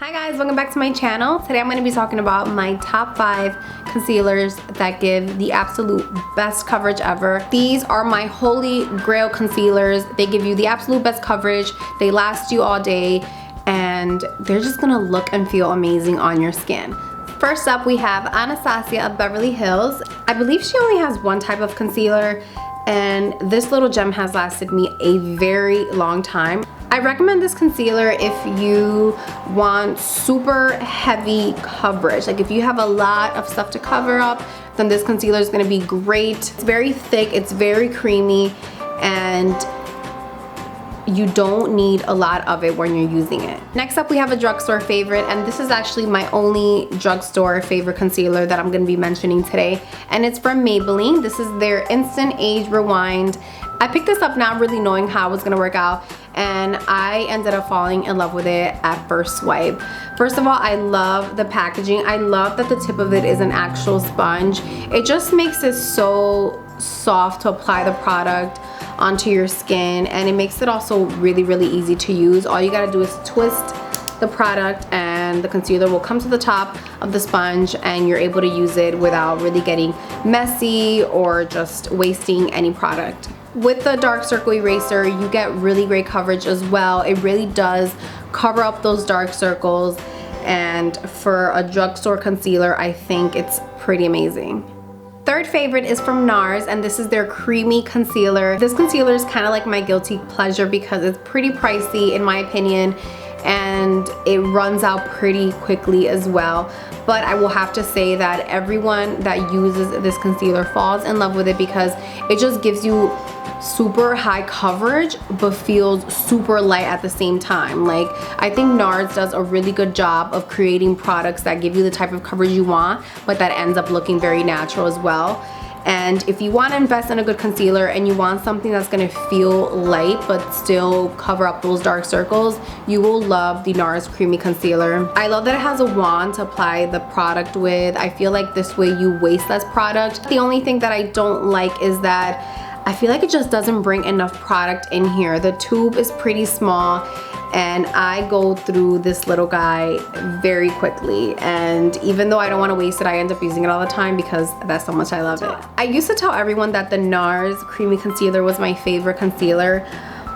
Hi guys, welcome back to my channel. Today I'm going to be talking about my top 5 concealers that give the absolute best coverage ever. These are my holy grail concealers. They give you the absolute best coverage, they last you all day, and they're just going to look and feel amazing on your skin. First up, we have Anastasia of Beverly Hills. I believe she only has one type of concealer, and this little gem has lasted me a very long time. I recommend this concealer if you want super heavy coverage. Like if you have a lot of stuff to cover up, then this concealer is going to be great. It's very thick, it's very creamy, and you don't need a lot of it when you're using it. Next up, we have a drugstore favorite, and this is actually my only drugstore favorite concealer that I'm going to be mentioning today, and it's from Maybelline. This is their Instant Age Rewind. I picked this up not really knowing how it was going to work out, and I ended up falling in love with it at first swipe. First of all, I love the packaging. I love that the tip of it is an actual sponge. It just makes it so soft to apply the product onto your skin, and it makes it also really easy to use. All you gotta do is twist the product and the concealer will come to the top of the sponge, and you're able to use it without really getting messy or just wasting any product. With the dark circle eraser, you get really great coverage as well. It really does cover up those dark circles, and for a drugstore concealer, I think it's pretty amazing. Third favorite is from Nars, and this is their creamy concealer. This concealer is kind of like my guilty pleasure because it's pretty pricey in my opinion, and it runs out pretty quickly as well. But I will have to say that everyone that uses this concealer falls in love with it because it just gives you super high coverage but feels super light at the same time. Like, I think Nars does a really good job of creating products that give you the type of coverage you want, but that ends up looking very natural as well. And if you want to invest in a good concealer and you want something that's going to feel light but still cover up those dark circles, you will love the Nars Creamy Concealer. I love that it has a wand to apply the product with. I feel like this way you waste less product. The only thing that I don't like is that I feel like it just doesn't bring enough product in here. The tube is pretty small, and I go through this little guy very quickly, and even though I don't want to waste it, I end up using it all the time because that's how much I love it. I used to tell everyone that the Nars Creamy Concealer was my favorite concealer,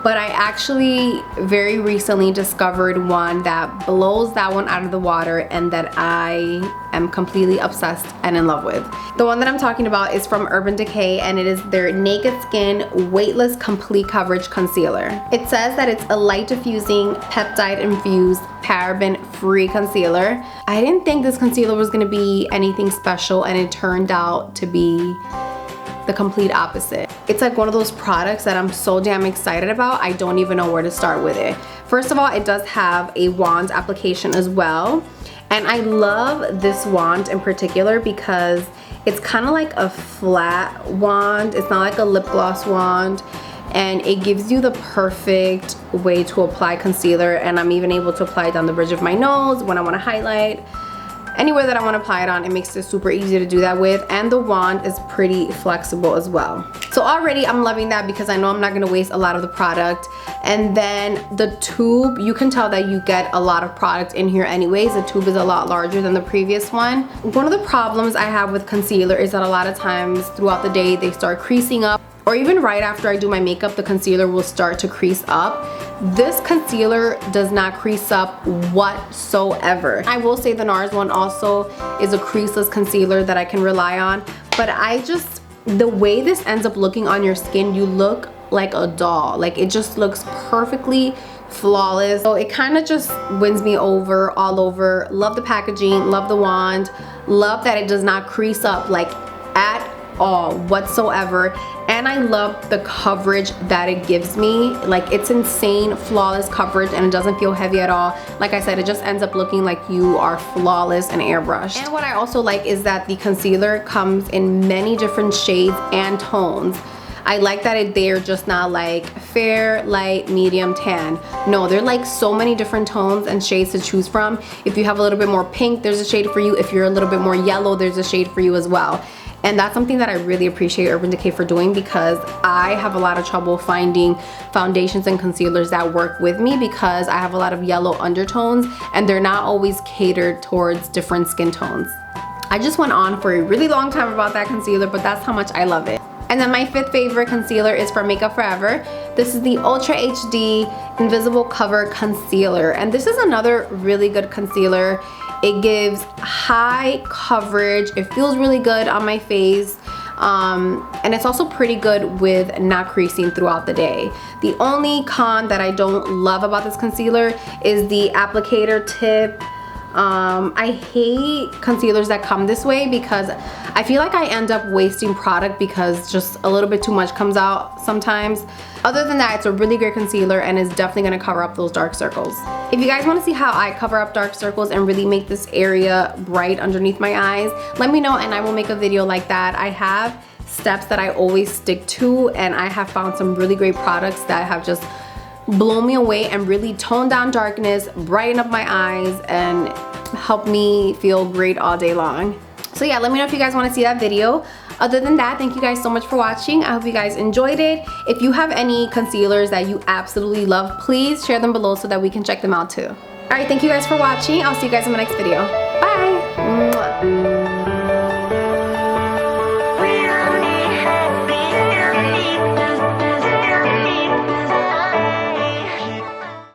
but I actually very recently discovered one that blows that one out of the water and that I am completely obsessed and in love with. The one that I'm talking about is from Urban Decay, and it is their Naked Skin Weightless Complete Coverage Concealer. It says that it's a light diffusing, peptide infused, paraben free concealer. I didn't think this concealer was gonna be anything special, and it turned out to be the complete opposite. It's like one of those products that I'm so damn excited about, I don't even know where to start with it. First of all, it does have a wand application as well, and I love this wand in particular because it's kind of like a flat wand. It's not like a lip gloss wand, and it gives you the perfect way to apply concealer, and I'm even able to apply it down the bridge of my nose when I want to highlight. Anywhere that I want to apply it on, it makes it super easy to do that with, and the wand is pretty flexible as well. So already I'm loving that because I know I'm not going to waste a lot of the product. And then the tube, you can tell that you get a lot of product in here anyways. The tube is a lot larger than the previous one. One of the problems I have with concealer is that a lot of times throughout the day they start creasing up, or even right after I do my makeup, the concealer will start to crease up. This concealer does not crease up whatsoever. I will say the Nars one also is a creaseless concealer that I can rely on, but the way this ends up looking on your skin, you look like a doll. Like, it just looks perfectly flawless. So it kind of just wins me over all over. Love the packaging, love the wand, love that it does not crease up like at all whatsoever, and I love the coverage that it gives me. Like, it's insane flawless coverage, and it doesn't feel heavy at all. Like I said, it just ends up looking like you are flawless and airbrushed. And what I also like is that the concealer comes in many different shades and tones. I like that they're just not like fair, light, medium, tan. No, they're like so many different tones and shades to choose from. If you have a little bit more pink, there's a shade for you. If you're a little bit more yellow, there's a shade for you as well. And that's something that I really appreciate Urban Decay for doing, because I have a lot of trouble finding foundations and concealers that work with me because I have a lot of yellow undertones and they're not always catered towards different skin tones. I just went on for a really long time about that concealer, but that's how much I love it. And then my 5th favorite concealer is from Makeup Forever. This is the Ultra HD Invisible Cover Concealer. And this is another really good concealer. It gives high coverage. It feels really good on my face. And it's also pretty good with not creasing throughout the day. The only con that I don't love about this concealer is the applicator tip. I hate concealers that come this way because I feel like I end up wasting product because just a little bit too much comes out sometimes. Other than that, it's a really great concealer and is definitely going to cover up those dark circles. If you guys want to see how I cover up dark circles and really make this area bright underneath my eyes, let me know and I will make a video like that. I have steps that I always stick to, and I have found some really great products that have just blown me away and really tone down darkness, brighten up my eyes, and help me feel great all day long. So yeah, let me know if you guys want to see that video. Other than that, thank you guys so much for watching. I hope you guys enjoyed it. If you have any concealers that you absolutely love, please share them below so that we can check them out too. Alright, thank you guys for watching. I'll see you guys in my next video. Bye!